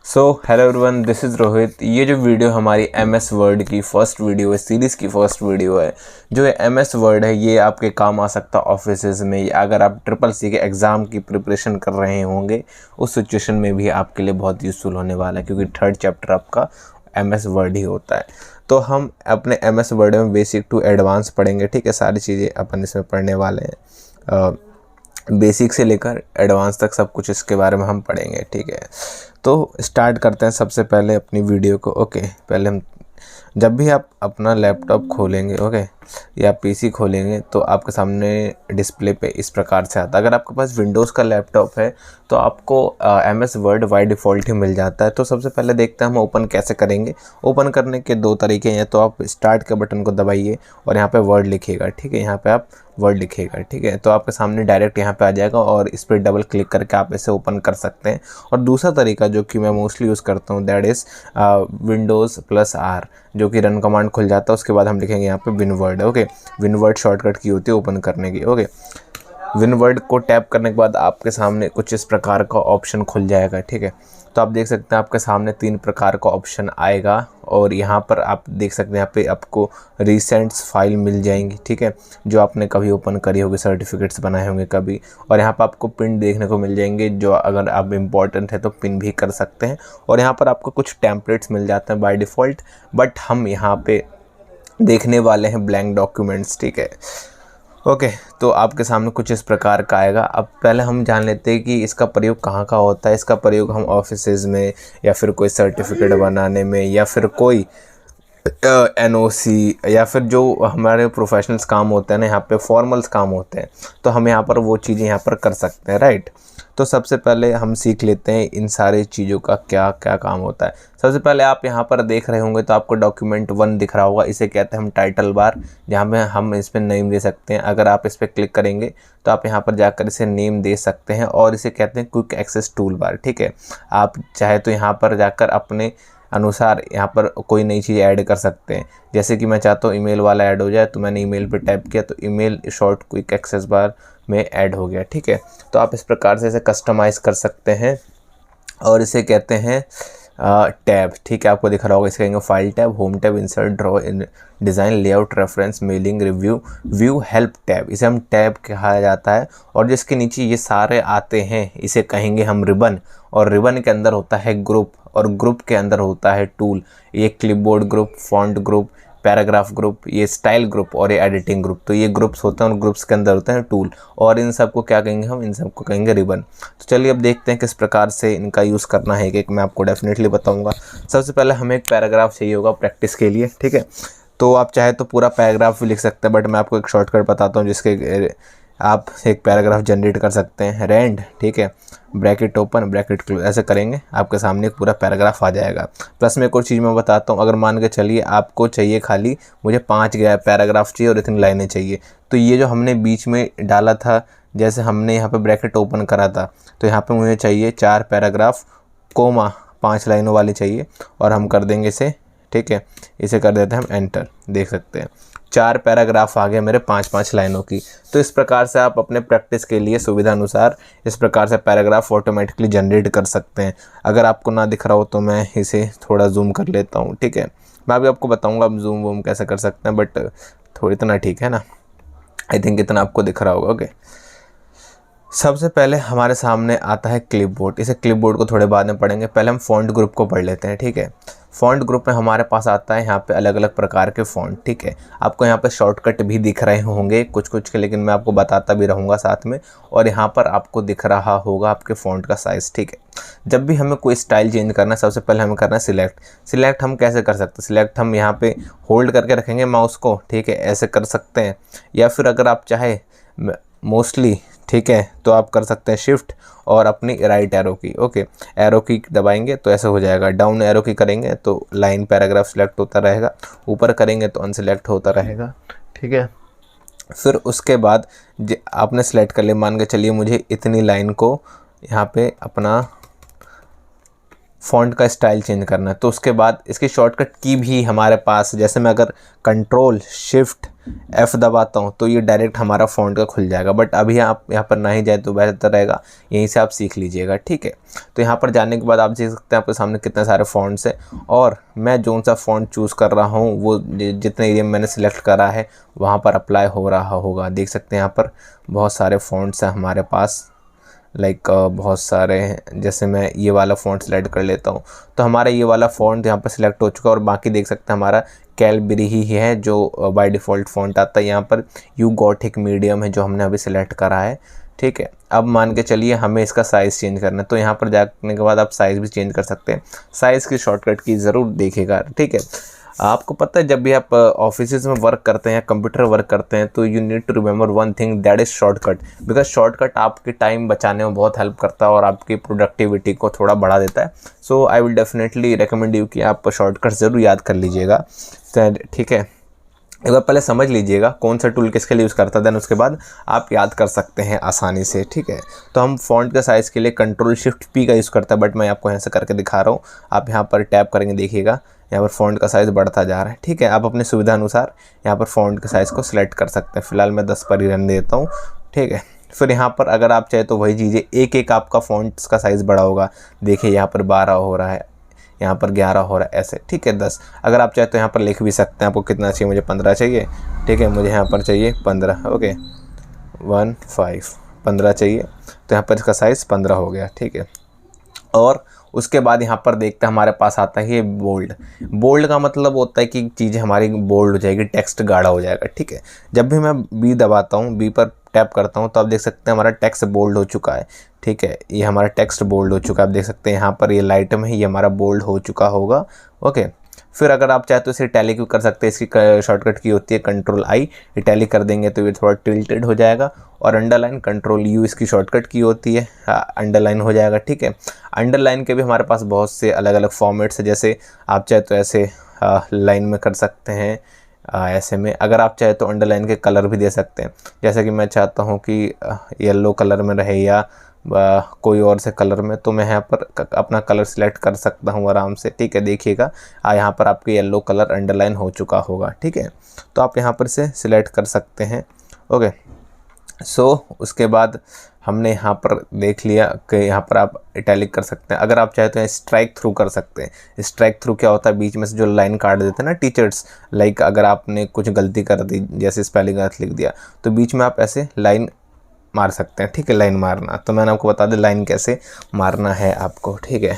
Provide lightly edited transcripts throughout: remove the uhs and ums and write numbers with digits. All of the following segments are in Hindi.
So hello everyone, this is Rohit. ये जो वीडियो हमारी MS वर्ड की फ़र्स्ट वीडियो है, सीरीज़ की फ़र्स्ट वीडियो है। जो ये MS वर्ड है ये आपके काम आ सकता है ऑफिसेज़ में, या अगर आप CCC के एग्ज़ाम की प्रिपरेशन कर रहे होंगे उस सिचुएशन में भी आपके लिए बहुत यूज़फुल होने वाला है, क्योंकि थर्ड चैप्टर आपका MS वर्ड ही होता है। तो हम अपने MS वर्ड में बेसिक टू एडवांस पढ़ेंगे, ठीक है। सारी चीज़ें अपन इसमें पढ़ने वाले हैं, बेसिक से लेकर एडवांस तक सब कुछ इसके बारे में हम पढ़ेंगे, ठीक है। तो स्टार्ट करते हैं सबसे पहले अपनी वीडियो को। ओके, पहले हम जब भी आप अपना लैपटॉप खोलेंगे, ओके, या PC खोलेंगे, तो आपके सामने डिस्प्ले पे इस प्रकार से आता है। अगर आपके पास विंडोज़ का लैपटॉप है तो आपको MS वर्ड बाय डिफ़ॉल्ट ही मिल जाता है। तो सबसे पहले देखते हैं हम ओपन कैसे करेंगे। ओपन करने के दो तरीके हैं। तो आप स्टार्ट के बटन को दबाइए और यहाँ पे वर्ड लिखिएगा, ठीक है। यहाँ पे आप वर्ड लिखिएगा, ठीक है। तो आपके सामने डायरेक्ट यहाँ पे आ जाएगा और इस पर डबल क्लिक करके आप इसे ओपन कर सकते हैं। और दूसरा तरीका जो कि मैं मोस्टली यूज़ करता हूँ, दैट इज़ Windows+R, जो कि रन कमांड खुल जाता है। उसके बाद हम लिखेंगे यहाँ पे विनवर्ड, ओके। विनवर्ड शॉर्टकट की होती है ओपन करने की, ओके। विनवर्ड को टैप करने के बाद आपके सामने कुछ इस प्रकार का ऑप्शन खुल जाएगा, ठीक है। तो आप देख सकते हैं आपके सामने 3 प्रकार का ऑप्शन आएगा और यहाँ पर आप देख सकते हैं यहाँ पे आपको रिसेंट्स फाइल मिल जाएंगी, ठीक है, जो आपने कभी ओपन करी होगी, सर्टिफिकेट्स बनाए होंगे कभी। और यहाँ पर आपको पिन देखने को मिल जाएंगे, जो अगर आप इम्पोर्टेंट है तो पिन भी कर सकते हैं। और यहाँ पर आपको कुछ टेम्पलेट्स मिल जाते हैं बाय डिफ़ॉल्ट, बट हम यहाँ पे देखने वाले हैं ब्लैंक डॉक्यूमेंट्स, ठीक है। ओके, तो आपके सामने कुछ इस प्रकार का आएगा। अब पहले हम जान लेते हैं कि इसका प्रयोग कहाँ का होता है। इसका प्रयोग हम ऑफिसेज में, या फिर कोई सर्टिफिकेट बनाने में, या फिर कोई NOC, या फिर जो हमारे प्रोफेशनल्स काम होते हैं ना, यहाँ पे फॉर्मल्स काम होते हैं, तो हम यहाँ पर वो चीज़ें यहाँ पर कर सकते हैं, राइट। तो सबसे पहले हम सीख लेते हैं इन सारी चीज़ों का क्या क्या काम होता है। सबसे पहले आप यहाँ पर देख रहे होंगे तो आपको डॉक्यूमेंट 1 दिख रहा होगा। इसे कहते हैं हम टाइटल बार, जहाँ में हम इस पर नेम दे सकते हैं। अगर आप इस पर क्लिक करेंगे तो आप यहाँ पर जाकर इसे नेम दे सकते हैं, और इसे कहते हैं क्विक एक्सेस टूल बार, ठीक है। आप चाहे तो यहाँ पर जाकर अपने अनुसार यहाँ पर कोई नई चीज़ ऐड कर सकते हैं। जैसे कि मैं चाहता हूँ ईमेल वाला ऐड हो जाए, तो मैंने ईमेल पे टैप किया तो ईमेल शॉर्ट क्विक एक्सेस बार में ऐड हो गया, ठीक है। तो आप इस प्रकार से इसे कस्टमाइज़ कर सकते हैं, और इसे कहते हैं टैब, ठीक है। आपको दिख रहा होगा, इसे कहेंगे file tab, home tab, insert, draw, इन design, layout, reference, mailing, review, view, help tab, इसे हम टैब कहा जाता है। और जिसके नीचे ये सारे आते हैं इसे कहेंगे हम रिबन, और रिबन के अंदर होता है ग्रुप, और ग्रुप के अंदर होता है टूल। ये clipboard group, font group, paragraph group, ये स्टाइल ग्रुप और ये एडिटिंग ग्रुप। तो ये ग्रुप्स होते हैं और ग्रुप्स के अंदर होते हैं टूल, और इन सबको क्या कहेंगे हम, इन सबको कहेंगे रिबन। तो चलिए अब देखते हैं किस प्रकार से इनका यूज़ करना है, कि मैं आपको डेफिनेटली बताऊंगा। सबसे पहले हमें एक पैराग्राफ चाहिए होगा प्रैक्टिस के लिए, ठीक है। तो आप चाहे तो पूरा पैराग्राफ भी लिख सकते हैं, बट मैं आपको एक शॉर्टकट बताता हूँ जिसके आप एक पैराग्राफ जनरेट कर सकते हैं। रैंड, ठीक है, ब्रैकेट ओपन, ब्रैकेट क्लोज, ऐसे करेंगे आपके सामने एक पूरा पैराग्राफ आ जाएगा। प्लस में एक और चीज़ मैं बताता हूँ, अगर मान के चलिए आपको चाहिए खाली, मुझे 5 पैराग्राफ चाहिए और इतनी लाइनें चाहिए, तो ये जो हमने बीच में डाला था, जैसे हमने यहाँ पे ब्रैकेट ओपन करा था, तो यहाँ पे मुझे चाहिए 4 पैराग्राफ कोमा 5 लाइनों वाली चाहिए, और हम कर देंगे इसे, ठीक है। इसे कर देते हैं हम एंटर, देख सकते हैं 4 पैराग्राफ आ गए मेरे 5-5 लाइनों की। तो इस प्रकार से आप अपने प्रैक्टिस के लिए सुविधा अनुसार इस प्रकार से पैराग्राफ ऑटोमेटिकली जनरेट कर सकते हैं। अगर आपको ना दिख रहा हो तो मैं इसे थोड़ा जूम कर लेता हूँ, ठीक है। मैं अभी आपको बताऊँगा आप जूम वूम कैसे कर सकते हैं, बट थोड़ी इतना ठीक है ना, आई थिंक इतना आपको दिख रहा होगा, ओके। सबसे पहले हमारे सामने आता है क्लिपबोर्ड। इसे क्लिपबोर्ड को थोड़े बाद में पढ़ेंगे, पहले हम फ़ॉन्ट ग्रुप को पढ़ लेते हैं, ठीक है। फ़ॉन्ट ग्रुप में हमारे पास आता है यहाँ पे अलग अलग प्रकार के फ़ॉन्ट, ठीक है। आपको यहाँ पे शॉर्टकट भी दिख रहे होंगे कुछ कुछ के, लेकिन मैं आपको बताता भी रहूँगा साथ में। और यहाँ पर आपको दिख रहा होगा आपके फ़ॉन्ट का साइज़, ठीक है। जब भी हमें कोई स्टाइल चेंज करना है, सबसे पहले हमें करना है सिलेक्ट। सिलेक्ट हम कैसे कर सकते हैं, सिलेक्ट हम यहाँ पे होल्ड करके रखेंगे माउस को, ठीक है, ऐसे कर सकते हैं। या फिर अगर आप चाहे मोस्टली, ठीक है, तो आप कर सकते हैं शिफ्ट और अपनी राइट एरो की, ओके, एरो की दबाएंगे तो ऐसा हो जाएगा। डाउन एरो की करेंगे तो लाइन पैराग्राफ सिलेक्ट होता रहेगा, ऊपर करेंगे तो अनसिलेक्ट होता रहेगा, ठीक है। फिर उसके बाद आपने सेलेक्ट कर लिया, मान के चलिए मुझे इतनी लाइन को यहाँ पे अपना फ़ॉन्ट का स्टाइल चेंज करना है, तो उसके बाद इसकी शॉर्टकट की भी हमारे पास, जैसे मैं अगर कंट्रोल शिफ्ट F दबाता हूँ तो ये डायरेक्ट हमारा फ़ॉन्ट का खुल जाएगा। बट अभी आप यहाँ पर ना ही जाए तो बेहतर रहेगा, यहीं से आप सीख लीजिएगा, ठीक है। तो यहाँ पर जाने के बाद आप देख सकते हैं आपके सामने कितने सारे फ़ॉन्ट्स हैं, और मैं जो सा फ़ॉन्ट चूज़ कर रहा हूँ वो जितने एरिया मैंने सिलेक्ट करा है वहाँ पर अप्लाई हो रहा होगा। देख सकते हैं यहाँ पर बहुत सारे फ़ॉन्ट्स हैं हमारे पास, बहुत सारे हैं। जैसे मैं ये वाला फ़ॉन्ट सेलेक्ट कर लेता हूँ तो हमारा ये वाला फ़ॉन्ट यहाँ पर सिलेक्ट हो चुका है, और बाकी देख सकते हैं हमारा कैलबरी ही है जो बाय डिफ़ॉल्ट फ़ॉन्ट आता है। यहाँ पर यू गॉथिक मीडियम है जो हमने अभी सिलेक्ट करा है, ठीक है। अब मान के चलिए हमें इसका साइज़ चेंज करना है, तो यहाँ पर जाने के बाद आप साइज़ भी चेंज कर सकते हैं। साइज़ की शॉर्टकट की ज़रूर देखिएगा, ठीक है। आपको पता है जब भी आप ऑफिस में वर्क करते हैं, कंप्यूटर वर्क करते हैं, तो you need to remember one thing, that is shortcut. Because shortcut आपके टाइम बचाने में बहुत हेल्प करता है और आपकी प्रोडक्टिविटी को थोड़ा बढ़ा देता है। So I will definitely recommend you कि आप शॉर्टकट ज़रूर याद कर लीजिएगा, ठीक है। एक बार पहले समझ लीजिएगा कौन सा टूल किसके लिए यूज़ करता है, देन उसके बाद आप याद कर सकते हैं आसानी से, ठीक है। तो हम फ़ॉन्ट के साइज़ के लिए Ctrl+Shift+P का यूज़ करता है, बट मैं आपको यहाँ से करके दिखा रहा हूँ। आप यहाँ पर टैप करेंगे, देखिएगा यहाँ पर फ़ॉन्ट का साइज़ बढ़ता जा रहा है, ठीक है। आप अपनी सुविधा अनुसार यहाँ पर फ़ॉन्ट के साइज़ को सिलेक्ट कर सकते हैं। फ़िलहाल मैं 10 पर ही रहने देता हूँ, ठीक है। फिर यहाँ पर अगर आप चाहे तो वही चीज़ें एक आपका फ़ॉन्ट्स का साइज़ बड़ा होगा। देखिए यहाँ पर 12 हो रहा है, यहाँ पर 11 हो रहा है, ऐसे, ठीक है। 10 अगर आप चाहे तो यहाँ पर लिख भी सकते हैं। आपको कितना चाहिए? मुझे 15 चाहिए, ठीक है। मुझे यहाँ पर चाहिए 15, ओके, 15 चाहिए, तो यहाँ पर इसका साइज़ 15 हो गया, ठीक है। और उसके बाद यहाँ पर देखते हैं हमारे पास आता है ये बोल्ड। बोल्ड का मतलब होता है कि चीज़ें हमारी बोल्ड हो जाएगी, टेक्स्ट गाढ़ा हो जाएगा, ठीक है। जब भी मैं बी दबाता हूँ, बी पर टैप करता हूँ, तो आप देख सकते हैं हमारा टेक्स्ट बोल्ड हो चुका है, ठीक है। ये हमारा टेक्स्ट बोल्ड हो चुका है। आप देख सकते हैं यहाँ पर ये लाइट में ये हमारा बोल्ड हो चुका होगा, ओके। फिर अगर आप चाहे तो इसे इटैलिक भी कर सकते हैं। इसकी शॉर्टकट की होती है Ctrl+I, इटैलिक कर देंगे तो ये थोड़ा टिल्टेड हो जाएगा। और अंडरलाइन Ctrl+U इसकी शॉर्टकट की होती है, अंडरलाइन हो जाएगा, ठीक है। अंडरलाइन के भी हमारे पास बहुत से अलग अलग फॉर्मेट्स हैं। जैसे आप चाहे तो ऐसे लाइन में कर सकते हैं, ऐसे में। अगर आप चाहे तो अंडरलाइन के कलर भी दे सकते हैं। जैसे कि मैं चाहता हूँ कि येलो कलर में रहे या कोई और से कलर में, तो मैं यहाँ पर अपना कलर सिलेक्ट कर सकता हूँ आराम से, ठीक है। देखिएगा यहाँ पर आपके येलो कलर अंडरलाइन हो चुका होगा, ठीक है। तो आप यहाँ पर से सिलेक्ट कर सकते हैं, ओके। सो उसके बाद हमने यहाँ पर देख लिया कि यहाँ पर आप इटैलिक कर सकते हैं। अगर आप चाहे तो स्ट्राइक थ्रू कर सकते हैं। स्ट्राइक थ्रू क्या होता है? बीच में से जो लाइन काट देते हैं ना टीचर्स, लाइक अगर आपने कुछ गलती कर दी, जैसे स्पेलिंग गलत लिख दिया, तो बीच में आप ऐसे लाइन मार सकते हैं, ठीक है। लाइन मारना, तो मैंने आपको बता दें लाइन कैसे मारना है आपको, ठीक है।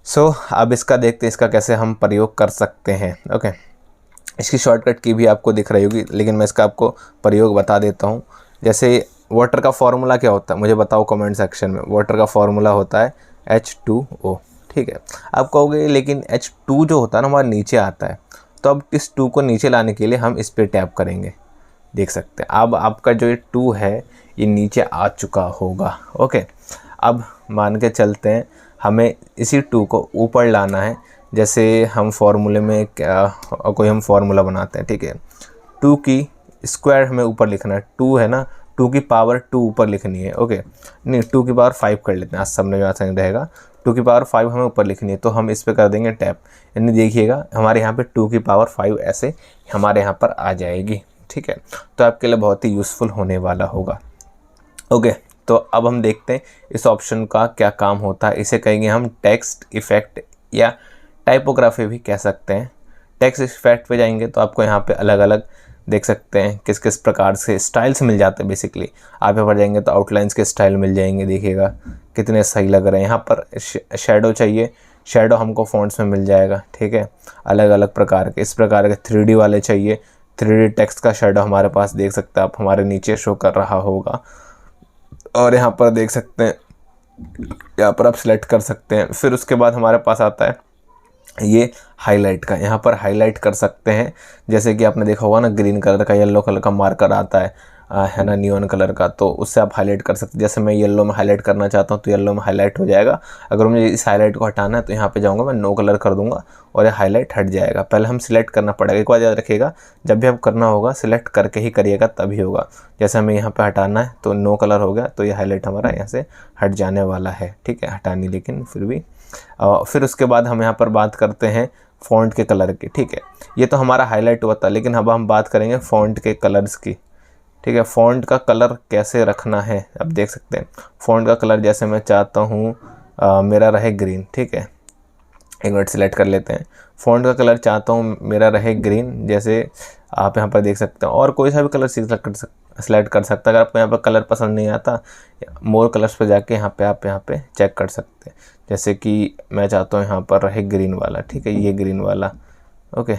सो अब इसका देखते हैं, इसका कैसे हम प्रयोग कर सकते हैं, ओके। इसकी शॉर्टकट की भी आपको दिख रही होगी, लेकिन मैं इसका आपको प्रयोग बता देता हूँ। जैसे वाटर का फॉर्मूला क्या होता है, मुझे बताओ कमेंट सेक्शन में। वाटर का फॉर्मूला होता है H2O, ठीक है। आप कहोगे लेकिन H2 जो होता है ना हमारे नीचे आता है, तो अब इस 2 को नीचे लाने के लिए हम इस पर टैप करेंगे। देख सकते हैं अब आपका जो ये 2 है ये नीचे आ चुका होगा, ओके। अब मान के चलते हैं हमें इसी 2 को ऊपर लाना है। जैसे हम फॉर्मूले में कोई हम फार्मूला बनाते हैं, ठीक है। 2 की स्क्वायर हमें ऊपर लिखना है, 2 है ना, 2 की पावर 2 ऊपर लिखनी है, ओके। नहीं, 2 की पावर 5 कर लेते हैं, आज सबने आसान रहेगा। 2 की पावर 5 हमें ऊपर लिखनी है, तो हम इस पर कर देंगे टैप। यानी देखिएगा हमारे यहाँ पे 2 की पावर 5 ऐसे हमारे यहाँ पर आ जाएगी, ठीक है। तो आपके लिए बहुत ही यूज़फुल होने वाला होगा, ओके। तो अब हम देखते हैं इस ऑप्शन का क्या काम होता है। इसे कहेंगे हम टेक्स्ट इफेक्ट या टाइपोग्राफी भी कह सकते हैं। टेक्स्ट इफेक्ट पे जाएंगे तो आपको यहाँ पे अलग अलग देख सकते हैं किस किस प्रकार से स्टाइल्स मिल जाते हैं। बेसिकली आप यहाँ पर जाएंगे तो आउटलाइंस के स्टाइल मिल जाएंगे, देखिएगा कितने सही लग रहे हैं। यहाँ पर शेडो चाहिए, शेडो हमको फ़ॉन्ट्स में मिल जाएगा, ठीक है। अलग अलग प्रकार के, इस प्रकार के 3D वाले चाहिए, 3D टेक्स्ट का शेडो हमारे पास देख सकते हैं आप, हमारे नीचे शो कर रहा होगा। और यहाँ पर देख सकते हैं, यहाँ पर आप सिलेक्ट कर सकते हैं। फिर उसके बाद हमारे पास आता है ये हाईलाइट का, यहाँ पर हाईलाइट कर सकते हैं। जैसे कि आपने देखा होगा ना, ग्रीन कलर का येलो कलर का मार्कर आता है ना, नियॉन कलर का, तो उससे आप हाईलाइट कर सकते हैं। जैसे मैं येलो में हाईलाइट करना चाहता हूँ तो येलो में हाईलाइट हो जाएगा। अगर मुझे इस हाईलाइट को हटाना है तो यहाँ पे जाऊँगा, मैं नो कलर कर दूँगा और ये हाईलाइट हट जाएगा। पहले हम सिलेक्ट करना पड़ेगा। एक बार याद रखिएगा, जब भी आप करना होगा सिलेक्ट करके ही करिएगा, तभी होगा। जैसे हमें यहाँ पर हटाना है तो नो कलर हो गया, तो ये हाईलाइट हमारा यहाँ से हट जाने वाला है, ठीक है। हटानी लेकिन फिर भी फिर उसके बाद हम यहाँ पर बात करते हैं फ़ॉन्ट के कलर की, ठीक है। ये तो हमारा हाईलाइट हुआ था, लेकिन अब हम बात करेंगे फ़ॉन्ट के कलर्स की, ठीक है। फ़ॉन्ट का कलर कैसे रखना है, अब देख सकते हैं। फ़ॉन्ट का कलर जैसे मैं चाहता हूँ मेरा रहे ग्रीन, ठीक है। एक मिनट सेलेक्ट कर लेते हैं। फ़ॉन्ट का कलर चाहता हूँ मेरा रहे ग्रीन, जैसे आप यहाँ पर देख सकते हैं। और कोई सा भी कलर सेलेक्ट कर सकते हैं। अगर आपको यहाँ पर कलर पसंद नहीं आता, मोर कलर्स पे जाके आप यहाँ पे चेक कर सकते हैं। जैसे कि मैं चाहता हूँ यहाँ पर रहे ग्रीन वाला, ठीक है, ये ग्रीन वाला, ओके।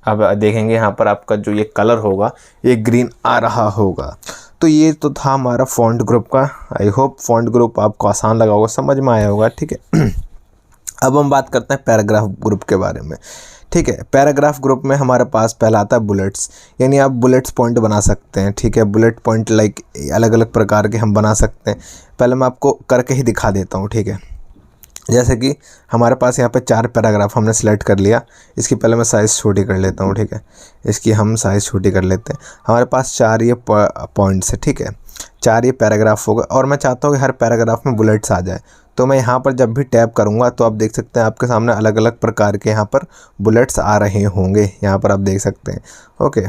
अब देखेंगे यहाँ पर आपका जो ये कलर होगा ये ग्रीन आ रहा होगा। तो ये तो था हमारा फ़ॉन्ट ग्रुप का। आई होप फ़ॉन्ट ग्रुप आपको आसान लगा होगा, समझ में आया होगा, ठीक है। अब हम बात करते हैं पैराग्राफ ग्रुप के बारे में, ठीक है। पैराग्राफ ग्रुप में हमारे पास पहला आता है बुलेट्स, यानी आप बुलेट्स पॉइंट बना सकते हैं, ठीक है। बुलेट पॉइंट लाइक अलग अलग प्रकार के हम बना सकते हैं। पहले मैं आपको करके ही दिखा देता हूँ, ठीक है। जैसे कि हमारे पास यहाँ पे 4 पैराग्राफ हमने सेलेक्ट कर लिया। इसकी पहले मैं साइज़ छोटी कर लेता हूँ, ठीक है। इसकी हम साइज़ छोटी कर लेते हैं। हमारे पास 4 ये पॉइंट्स है, ठीक है। 4 ये पैराग्राफ होगा और मैं चाहता हूँ कि हर पैराग्राफ में बुलेट्स आ जाए। तो मैं यहाँ पर जब भी टैप करूँगा तो आप देख सकते हैं आपके सामने अलग अलग प्रकार के यहाँ पर बुलेट्स आ रहे होंगे। यहाँ पर आप देख सकते हैं, ओके।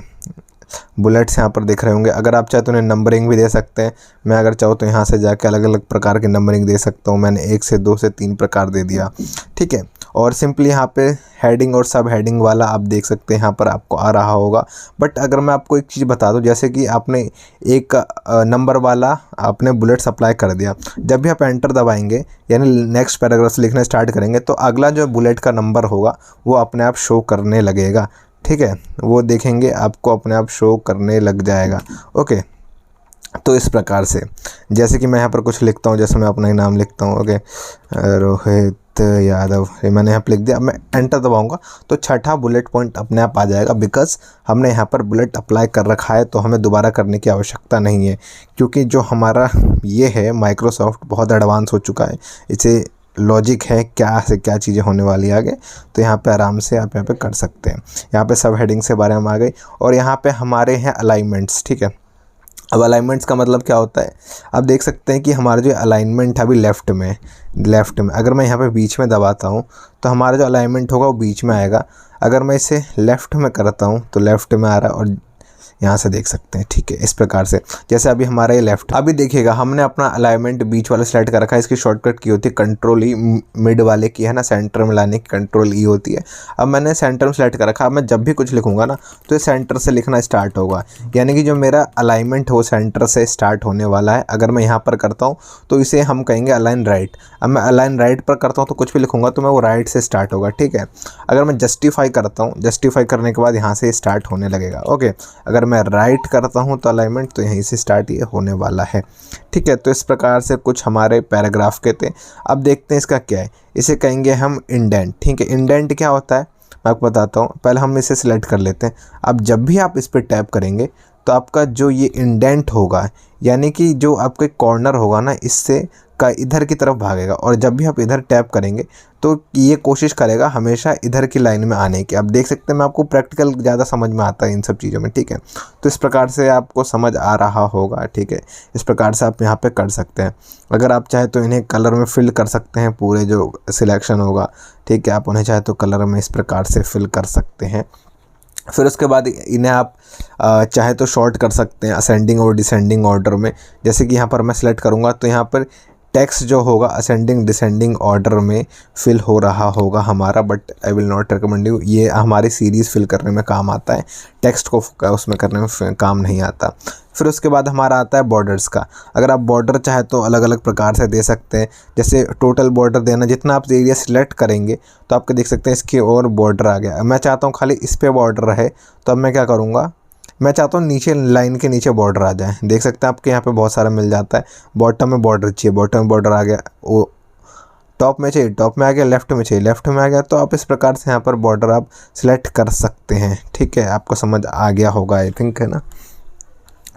बुलेट्स यहाँ पर दिख रहे होंगे। अगर आप चाहे तो उन्हें नंबरिंग भी दे सकते हैं। मैं अगर चाहूँ तो यहाँ से जाके अलग अलग प्रकार की नंबरिंग दे सकता हूँ। मैंने 1 से 2 से 3 प्रकार दे दिया, ठीक है। और सिंपली यहाँ पे हेडिंग और सब हेडिंग वाला आप देख सकते हैं यहाँ पर आपको आ रहा होगा। बट अगर मैं आपको एक चीज़ बता दूँ, जैसे कि आपने एक नंबर वाला आपने बुलेट्स अप्लाई कर दिया, जब भी आप एंटर दबाएंगे यानी नेक्स्ट पैराग्राफ लिखना स्टार्ट करेंगे तो अगला जो बुलेट का नंबर होगा वो अपने आप शो करने लगेगा, ठीक है। वो देखेंगे आपको अपने आप शो करने लग जाएगा, ओके। तो इस प्रकार से जैसे कि मैं यहाँ पर कुछ लिखता हूँ, जैसे मैं अपना ही नाम लिखता हूँ, ओके, रोहित यादव, ये मैंने यहाँ पर लिख दिया। अब मैं एंटर दबाऊंगा तो छठा बुलेट पॉइंट अपने आप आ जाएगा, बिकॉज हमने यहाँ पर बुलेट अप्लाई कर रखा है। तो हमें दोबारा करने की आवश्यकता नहीं है, क्योंकि जो हमारा ये है माइक्रोसॉफ्ट बहुत एडवांस हो चुका है। इसे लॉजिक है क्या से क्या चीज़ें होने वाली आगे। तो यहाँ पे आराम से आप यहाँ पे कर सकते हैं। यहाँ पे सब हेडिंग से बारे में आ गई। और यहाँ पे हमारे हैं अलाइनमेंट्स, ठीक है। अब अलाइनमेंट्स का मतलब क्या होता है, आप देख सकते हैं कि हमारा जो अलाइनमेंट है अभी लेफ़्ट में अगर मैं यहाँ पे बीच में दबाता हूँ तो हमारा जो अलाइनमेंट होगा वो बीच में आएगा। अगर मैं इसे लेफ़्ट में करता हूँ तो लेफ़्ट में आ रहा है, और यहाँ से देख सकते हैं, ठीक है। इस प्रकार से जैसे अभी हमारा ये लेफ्ट, अभी देखिएगा हमने अपना अलाइनमेंट बीच वाला सेलेक्ट कर रखा है। इसकी शॉर्टकट की होती है कंट्रोल ई, मिड वाले की है ना, सेंटर में लाने की कंट्रोल ई होती है। अब मैंने सेंटर में सेलेक्ट कर रखा। अब मैं जब भी कुछ लिखूंगा ना तो ये सेंटर से लिखना स्टार्ट होगा, यानी कि जो मेरा अलाइनमेंट है वो सेंटर से स्टार्ट होने वाला है। अगर मैं यहाँ पर करता हूँ तो इसे हम कहेंगे अलाइन राइट। अब मैं अलाइन राइट पर करता हूँ तो कुछ भी लिखूंगा तो मैं वो राइट से स्टार्ट होगा, ठीक है। अगर मैं जस्टिफाई करता हूँ, जस्टिफाई करने के बाद यहाँ से स्टार्ट होने लगेगा, ओके। अगर मैं राइट करता हूँ तो अलाइनमेंट तो यहीं से स्टार्ट ये होने वाला है, ठीक है। तो इस प्रकार से कुछ हमारे पैराग्राफ के थे। अब देखते हैं इसका क्या है। इसे कहेंगे हम इंडेंट, ठीक है। इंडेंट क्या होता है मैं आपको बताता हूँ। पहले हम इसे सिलेक्ट कर लेते हैं। अब जब भी आप इस पर टैप करेंगे तो आपका जो ये इंडेंट होगा, यानी कि जो आपके कॉर्नर होगा ना, इससे का इधर की तरफ भागेगा। और जब भी आप इधर टैप करेंगे तो ये कोशिश करेगा हमेशा इधर की लाइन में आने की। अब देख सकते हैं मैं आपको प्रैक्टिकल ज़्यादा समझ में आता है इन सब चीज़ों में, ठीक है। तो इस प्रकार से आपको समझ आ रहा होगा, ठीक है। इस प्रकार से आप यहाँ पे कर सकते हैं। अगर आप चाहे तो इन्हें कलर में फिल कर सकते हैं, पूरे जो सिलेक्शन होगा, ठीक है। आप उन्हें चाहे तो कलर में इस प्रकार से फिल कर सकते हैं। फिर उसके बाद इन्हें आप चाहे तो शॉर्ट कर सकते हैं असेंडिंग और डिसेंडिंग ऑर्डर में। जैसे कि यहाँ पर मैं सेलेक्ट करूँगा तो यहाँ पर टेक्स्ट जो होगा असेंडिंग डिसेंडिंग ऑर्डर में फिल हो रहा होगा हमारा, but I will not recommend you. ये हमारी सीरीज़ फिल करने में काम आता है, टेक्स्ट को उसमें करने में काम नहीं आता। फिर उसके बाद हमारा आता है बॉर्डर्स का। अगर आप बॉर्डर चाहे तो अलग अलग प्रकार से दे सकते हैं। जैसे टोटल बॉर्डर देना, जितना आप एरिया सिलेक्ट करेंगे तो आपको देख सकते हैं इसके और बॉर्डर आ गया। मैं चाहता हूँ खाली इस पर बॉर्डर रहे, तो अब मैं क्या करूँगा, मैं चाहता हूँ नीचे लाइन के नीचे बॉर्डर आ जाए। देख सकते हैं आपके यहाँ पे बहुत सारा मिल जाता है। बॉटम में बॉर्डर चाहिए, बॉटम में बॉर्डर आ गया। वो टॉप में चाहिए, टॉप में आ गया। लेफ़्ट में चाहिए, लेफ़्ट में आ गया। तो आप इस प्रकार से यहाँ पर बॉर्डर आप सिलेक्ट कर सकते हैं, ठीक है। आपको समझ आ गया होगा आई थिंक, है ना।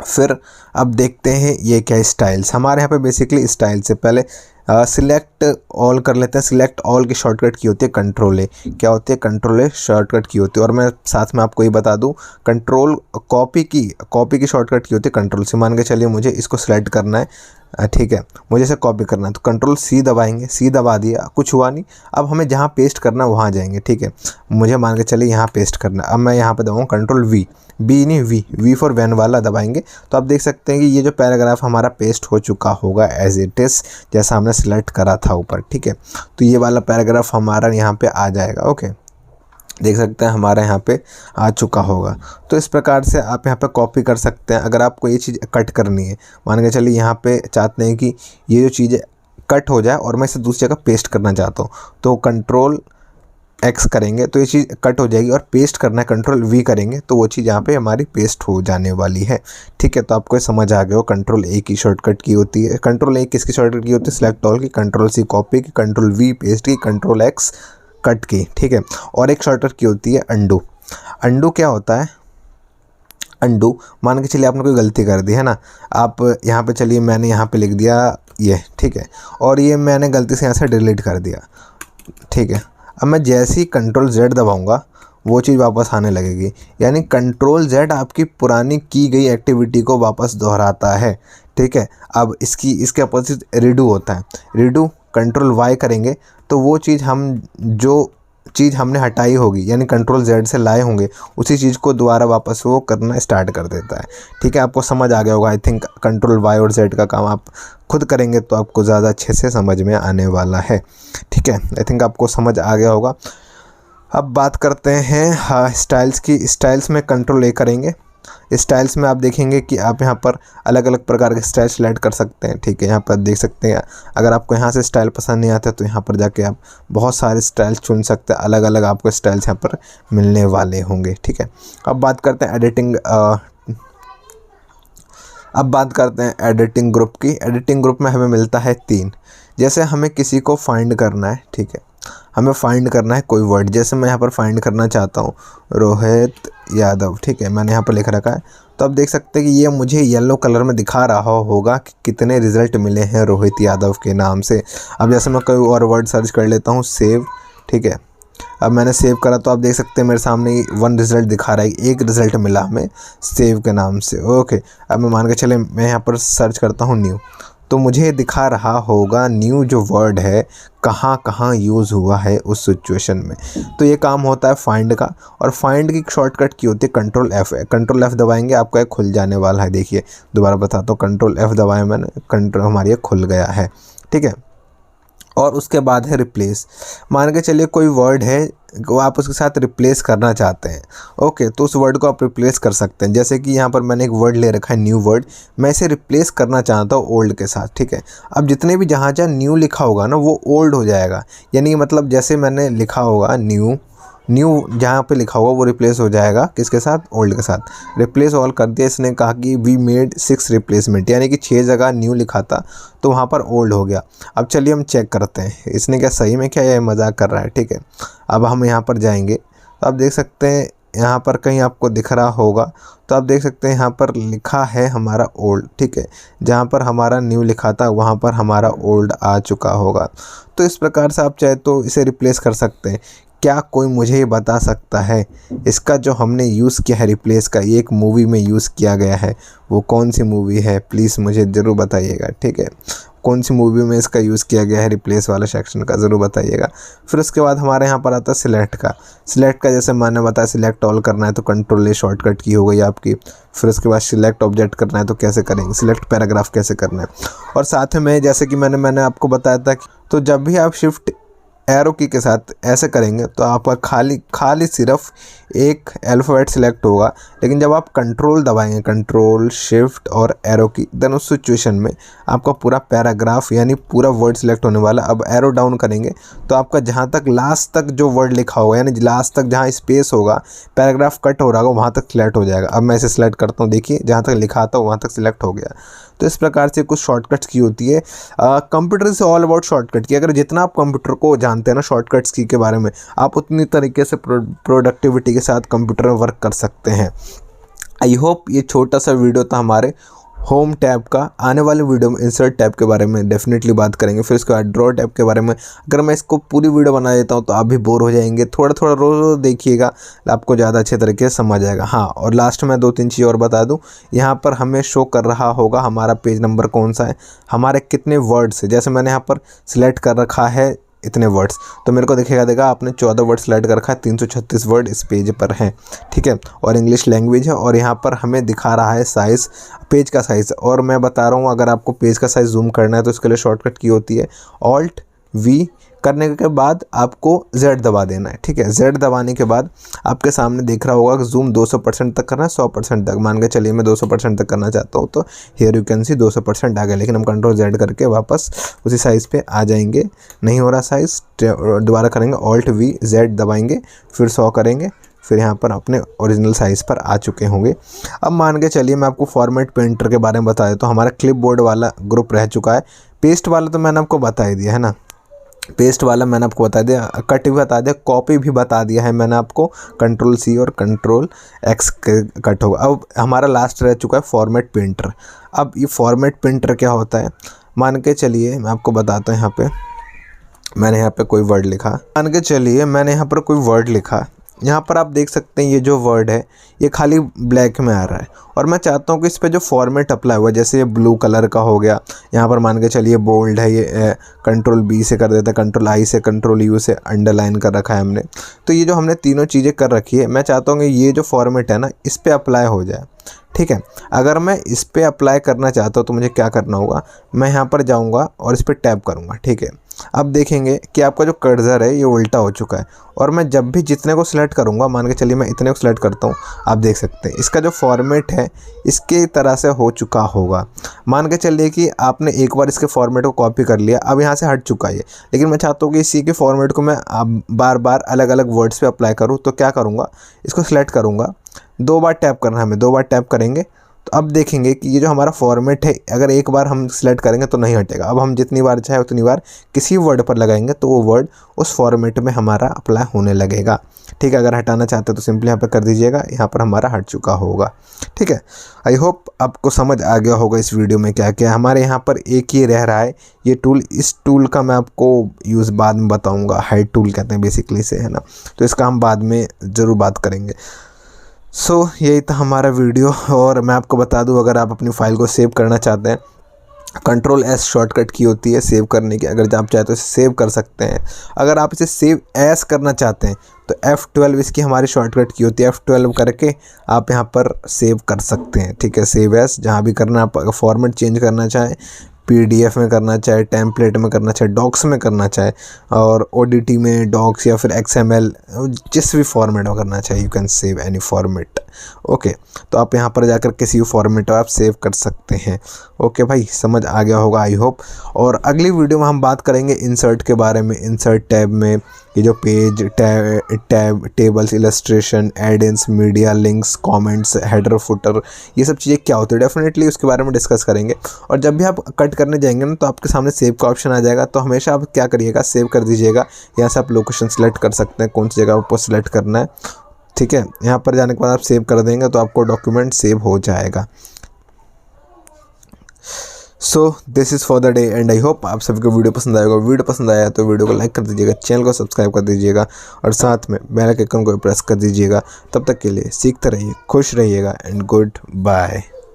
फिर अब देखते हैं ये क्या स्टाइल्स। हमारे यहाँ पे बेसिकली स्टाइल से पहले सिलेक्ट ऑल कर लेते हैं। सिलेक्ट ऑल की शॉर्टकट की होती है कंट्रोल ए। क्या होती है? कंट्रोल ए शॉर्टकट की होती है। और मैं साथ में आपको ये बता दूं, कंट्रोल कॉपी की शॉर्टकट की होती है कंट्रोल से। मान के चलिए मुझे इसको सिलेक्ट करना है, ठीक है, मुझे इसे कॉपी करना है तो कंट्रोल सी दबाएंगे, सी दबा दिया, कुछ हुआ नहीं। अब हमें जहाँ पेस्ट करना है वहाँ जाएंगे। ठीक है, मुझे मान के चलिए यहाँ पेस्ट करना है। अब मैं यहाँ पे दबाऊँ कंट्रोल वी, बी नहीं वी फॉर वैन वाला दबाएंगे तो आप देख सकते हैं कि ये जो पैराग्राफ हमारा पेस्ट हो चुका होगा एज इट इज़, जैसा हमने सिलेक्ट करा था ऊपर। ठीक है, तो ये वाला पैराग्राफ हमारा यहाँ पे आ जाएगा। ओके, देख सकते हैं हमारे यहाँ पे आ चुका होगा। तो इस प्रकार से आप यहाँ पे कॉपी कर सकते हैं। अगर आपको ये चीज़ कट करनी है, मान के चलिए यहाँ पे चाहते हैं कि ये जो चीज़ कट हो जाए और मैं इसे दूसरी जगह पेस्ट करना चाहता हूँ, तो कंट्रोल एक्स करेंगे तो ये चीज़ कट हो जाएगी, और पेस्ट करना है कंट्रोल वी करेंगे तो वो चीज़ यहाँ पे हमारी पेस्ट हो जाने वाली है। ठीक है, तो आपको समझ आ गया हो कंट्रोल ए की शॉर्टकट की होती है। कंट्रोल ए किसकी शॉर्टकट की होती है? सिलेक्ट ऑल की, कंट्रोल सी कॉपी की, कंट्रोल वी पेस्ट की, कंट्रोल एक्स कट की। ठीक है, और एक शॉर्टकट की होती है अंडू। अंडू क्या होता है? अंडू, मान के चलिए आपने कोई गलती कर दी है ना, आप यहाँ पे चलिए मैंने यहाँ पे लिख दिया ये, ठीक है, और ये मैंने गलती से यहाँ से डिलीट कर दिया। ठीक है, अब मैं जैसे ही कंट्रोल जेड दबाऊंगा वो चीज़ वापस आने लगेगी, यानी कंट्रोल जेड आपकी पुरानी की गई एक्टिविटी को वापस दोहराता है। ठीक है, अब इसके अपोजिट रीडू होता है। रीडू कंट्रोल वाई करेंगे तो वो चीज़ जो चीज़ हमने हटाई होगी यानी कंट्रोल जेड से लाए होंगे उसी चीज़ को दोबारा वापस वो करना स्टार्ट कर देता है। ठीक है, आपको समझ आ गया होगा। आई थिंक कंट्रोल वाई और जेड का काम आप खुद करेंगे तो आपको ज़्यादा अच्छे से समझ में आने वाला है। ठीक है, आई थिंक आपको समझ आ गया होगा। अब बात करते हैं स्टाइल्स की। स्टाइल्स में कंट्रोल ए करेंगे। स्टाइल्स में आप देखेंगे कि आप यहाँ पर अलग अलग प्रकार के स्टाइल सेलेक्ट कर सकते हैं। ठीक है, यहाँ पर देख सकते हैं, अगर आपको यहाँ से स्टाइल पसंद नहीं आता तो यहाँ पर जाके आप बहुत सारे स्टाइल चुन सकते हैं। अलग अलग आपको स्टाइल्स यहाँ पर मिलने वाले होंगे। ठीक है, अब बात करते हैं एडिटिंग ग्रुप की। एडिटिंग ग्रुप में हमें मिलता है 3। जैसे हमें किसी को फाइंड करना है, ठीक है, हमें फाइंड करना है कोई वर्ड। जैसे मैं यहाँ पर फाइंड करना चाहता हूँ रोहित यादव। ठीक है, मैंने यहाँ पर लिख रखा है तो आप देख सकते हैं कि ये मुझे येलो कलर में दिखा रहा होगा कि कितने रिज़ल्ट मिले हैं रोहित यादव के नाम से। अब जैसे मैं कोई और वर्ड सर्च कर लेता हूँ सेव। ठीक है, अब मैंने सेव करा तो आप देख सकते हैं मेरे सामने 1 रिज़ल्ट दिखा रहा है, 1 रिज़ल्ट मिला हमें सेव के नाम से। ओके, अब मैं मान के चले मैं यहाँ पर सर्च करता हूँ न्यू, तो मुझे दिखा रहा होगा न्यू जो वर्ड है कहाँ कहाँ यूज़ हुआ है उस सिचुएशन में। तो ये काम होता है फाइंड का, और फाइंड की शॉर्टकट की होती है कंट्रोल एफ। कंट्रोल एफ दबाएंगे आपका ये खुल जाने वाला है। देखिए दोबारा बताता हूँ, कंट्रोल एफ दबाया मैंने, कंट्रोल हमारी ये खुल गया है। ठीक है, और उसके बाद है रिप्लेस। मान के चलिए कोई वर्ड है वो आप उसके साथ रिप्लेस करना चाहते हैं। ओके, तो उस वर्ड को आप रिप्लेस कर सकते हैं। जैसे कि यहाँ पर मैंने एक वर्ड ले रखा है न्यू वर्ड, मैं इसे रिप्लेस करना चाहता हूँ ओल्ड के साथ। ठीक है, अब जितने भी जहाँ न्यू लिखा होगा ना वो ओल्ड हो जाएगा, यानी मतलब जैसे मैंने लिखा होगा न्यू जहाँ पे लिखा होगा वो रिप्लेस हो जाएगा किसके साथ? ओल्ड के साथ। रिप्लेस ऑल कर दिया, इसने कहा कि वी मेड 6 रिप्लेसमेंट, यानी कि 6 जगह न्यू लिखा था तो वहाँ पर ओल्ड हो गया। अब चलिए हम चेक करते हैं इसने क्या सही में क्या यह मजाक कर रहा है। ठीक है, अब हम यहाँ पर जाएंगे तो आप देख सकते हैं यहाँ पर कहीं आपको दिख रहा होगा, तो आप देख सकते हैं यहाँ पर लिखा है हमारा ओल्ड। ठीक है, जहाँ पर हमारा न्यू लिखा था वहाँ पर हमारा ओल्ड आ चुका होगा। तो इस प्रकार से आप चाहे तो इसे रिप्लेस कर सकते हैं। क्या कोई मुझे ये बता सकता है इसका जो हमने यूज़ किया है रिप्लेस का, ये एक मूवी में यूज़ किया गया है, वो कौन सी मूवी है? प्लीज़ मुझे ज़रूर बताइएगा। ठीक है, कौन सी मूवी में इसका यूज़ किया गया है रिप्लेस वाला सेक्शन का, ज़रूर बताइएगा। फिर उसके बाद हमारे यहाँ पर आता है सिलेक्ट का। सिलेक्ट का जैसे मैंने बताया सिलेक्ट ऑल करना है तो कंट्रोल ए शॉर्टकट की हो गई आपकी। फिर उसके बाद सिलेक्ट ऑब्जेक्ट करना है तो कैसे करेंगे, सिलेक्ट पैराग्राफ कैसे करना है। और साथ में जैसे कि मैंने आपको बताया था कि तो जब भी आप शिफ्ट एरो की के साथ ऐसे करेंगे तो आपका खाली सिर्फ एक अल्फ़ाबेट सिलेक्ट होगा, लेकिन जब आप कंट्रोल दबाएंगे, कंट्रोल शिफ्ट और एरो की, देन उस सिचुएशन में आपका पूरा पैराग्राफ यानी पूरा वर्ड सिलेक्ट होने वाला। अब एरो डाउन करेंगे तो आपका जहाँ तक लास्ट तक जो वर्ड लिखा होगा यानी लास्ट तक जहाँ स्पेस होगा पैराग्राफ कट हो रहा होगा वहाँ तक सिलेक्ट हो जाएगा। अब मैं इसे सिलेक्ट करता हूँ, देखिए जहाँ तक लिखा था वहाँ तक सिलेक्ट हो गया। तो इस प्रकार से कुछ शॉर्टकट्स की होती है। कंप्यूटर से ऑल अबाउट शॉर्टकट की, अगर जितना आप कंप्यूटर को जानते हैं ना शॉर्टकट्स की के बारे में, आप उतनी तरीके से प्रोडक्टिविटी के साथ कंप्यूटर में वर्क कर सकते हैं। आई होप ये छोटा सा वीडियो था हमारे होम टैब का आने वाले वीडियो में इंसर्ट टैब के बारे में डेफिनेटली बात करेंगे। फिर उसके बाद ड्रॉ टैब के बारे में अगर मैं इसको पूरी वीडियो बना देता हूँ तो आप भी बोर हो जाएंगे, थोड़ा थोड़ा रोज देखिएगा, आपको ज़्यादा अच्छे तरीके से समझ आएगा। हाँ, और लास्ट में 2-3 चीज़ और बता दूँ, यहाँ पर हमें शो कर रहा होगा हमारा पेज नंबर कौन सा है, हमारे कितने वर्ड्स है। जैसे मैंने यहाँ पर सिलेक्ट कर रखा है इतने वर्ड्स, तो मेरे को देगा आपने 14 वर्ड सेलेक्ट कर रखा है, 336 वर्ड इस पेज पर हैं, ठीक है। और इंग्लिश लैंग्वेज है, और यहाँ पर हमें दिखा रहा है साइज़, पेज का साइज़। और मैं बता रहा हूँ, अगर आपको पेज का साइज़ जूम करना है तो इसके लिए शॉर्टकट की होती है Alt V, करने के बाद आपको Z दबा देना है, ठीक है। Z दबाने के बाद आपके सामने दिख रहा होगा कि जूम 200% तक करना है, 100% तक। मान के चलिए मैं 200% तक करना चाहता हूँ, तो हियर यू कैन सी 200% आ गया, लेकिन हम Ctrl Z करके वापस उसी साइज़ पे आ जाएंगे। नहीं हो रहा साइज़, दोबारा करेंगे Alt V Z दबाएंगे, फिर 100 करेंगे, फिर यहाँ पर अपने ओरिजिनल साइज़ पर आ चुके होंगे। अब मान के चलिए मैं आपको फॉर्मेट पेंटर के बारे में बता देता हूँ। हमारा क्लिपबोर्ड वाला ग्रुप रह चुका है, पेस्ट वाला तो मैंने आपको बता ही दिया है ना, पेस्ट वाला मैंने आपको बता दिया, कट भी बता दिया, कॉपी भी बता दिया है मैंने आपको, Ctrl C और Ctrl X कट होगा। अब हमारा लास्ट रह चुका है फॉर्मेट पेंटर। अब ये फॉर्मेट पेंटर क्या होता है, मान के चलिए मैं आपको बताता हूँ। यहाँ पे मैंने यहाँ पे कोई वर्ड लिखा, मान के चलिए मैंने यहाँ पर कोई वर्ड लिखा, यहाँ पर आप देख सकते हैं ये जो वर्ड है ये खाली ब्लैक में आ रहा है, और मैं चाहता हूँ कि इस पे जो फॉर्मेट अप्लाई हुआ, जैसे ये ब्लू कलर का हो गया, यहाँ पर मान के चलिए बोल्ड है, ये Ctrl B से कर देते हैं, Ctrl I से, Ctrl U से अंडरलाइन कर रखा है हमने। तो ये जो हमने तीनों चीज़ें कर रखी है, मैं चाहता हूँ कि ये जो फॉर्मेट है ना इस पर अप्लाई हो जाए, ठीक है। अगर मैं इस पर अप्लाई करना चाहता हूँ तो मुझे क्या करना होगा, मैं यहाँ पर जाऊँगा और इस पर टैप करूँगा, ठीक है। अब देखेंगे कि आपका जो कर्सर है ये उल्टा हो चुका है, और मैं जब भी जितने को सिलेक्ट करूँगा, मान के चलिए मैं इतने को सिलेक्ट करता हूँ, आप देख सकते हैं इसका जो फॉर्मेट है इसके तरह से हो चुका होगा। मान के चलिए कि आपने एक बार इसके फॉर्मेट को कॉपी कर लिया, अब यहाँ से हट चुका है, लेकिन मैं चाहता हूँ कि इसी के फॉर्मेट को मैं बार बार अलग अलग वर्ड्स पे अप्लाई करूँ। तो क्या करूँगा, इसको सिलेक्ट करूँगा, 2 बार टैप करना है हमें, 2 बार टैप करेंगे तो अब देखेंगे कि ये जो हमारा फॉर्मेट है, अगर एक बार हम सिलेक्ट करेंगे तो नहीं हटेगा। अब हम जितनी बार चाहे उतनी बार किसी वर्ड पर लगाएंगे तो वो वर्ड उस फॉर्मेट में हमारा अप्लाई होने लगेगा, ठीक है। अगर हटाना चाहते हैं तो सिंपली यहाँ पे कर दीजिएगा, यहाँ पर हमारा हट चुका होगा, ठीक है। आई होप आपको समझ आ गया होगा इस वीडियो में क्या क्या हमारे यहाँ पर एक ही रह रहा है ये टूल। इस टूल का मैं आपको यूज़ बाद में बताऊँगा, हाइड टूल कहते हैं बेसिकली से, है ना, तो इसका हम बाद में ज़रूर बात करेंगे। यही था हमारा वीडियो, और मैं आपको बता दूं, अगर आप अपनी फ़ाइल को सेव करना चाहते हैं, Ctrl S शॉर्टकट की होती है सेव करने की, अगर आप चाहते हो इसे सेव कर सकते हैं। अगर आप इसे सेव एस करना चाहते हैं तो F12 इसकी हमारी शॉर्टकट की होती है, F12 करके आप यहाँ पर सेव कर सकते हैं, ठीक है। सेव एस जहाँ भी करना, आप अगर फॉर्मेट चेंज करना चाहें, PDF में करना चाहे, टेम्पलेट में करना चाहे, डॉक्स में करना चाहे, और ODT में, डॉक्स या फिर XML, जिस भी फॉर्मेट में करना चाहे, you can save any format, okay. तो आप यहाँ पर जाकर किसी भी फॉर्मेट आप सेव कर सकते हैं, ओके भाई, समझ आ गया होगा आई होप। और अगली वीडियो में हम बात करेंगे इंसर्ट के बारे में। इंसर्ट टैब में ये जो page, tab, tables, illustration, add-ins, media, links, comments, header, footer, ये सब चीज़ें क्या होती है, डेफिनेटली उसके बारे में डिस्कस करेंगे। और जब भी आप कट करने जाएंगे ना तो आपके सामने सेव का ऑप्शन आ जाएगा, तो हमेशा आप क्या करिएगा, सेव कर दीजिएगा। यहाँ से आप लोकेशन सेलेक्ट कर सकते हैं, कौन सी जगह आपको सेलेक्ट करना है, ठीक है। यहाँ पर जाने के बाद आप सेव कर देंगे तो आपको डॉक्यूमेंट सेव हो जाएगा। This is for the day, and I hope आप सभी को वीडियो पसंद आएगा। वीडियो पसंद आया तो वीडियो को लाइक कर दीजिएगा, चैनल को सब्सक्राइब कर दीजिएगा, और साथ में बेल आइकन को प्रेस कर दीजिएगा। तब तक के लिए सीखते रहिए, खुश रहिएगा, एंड गुड बाय।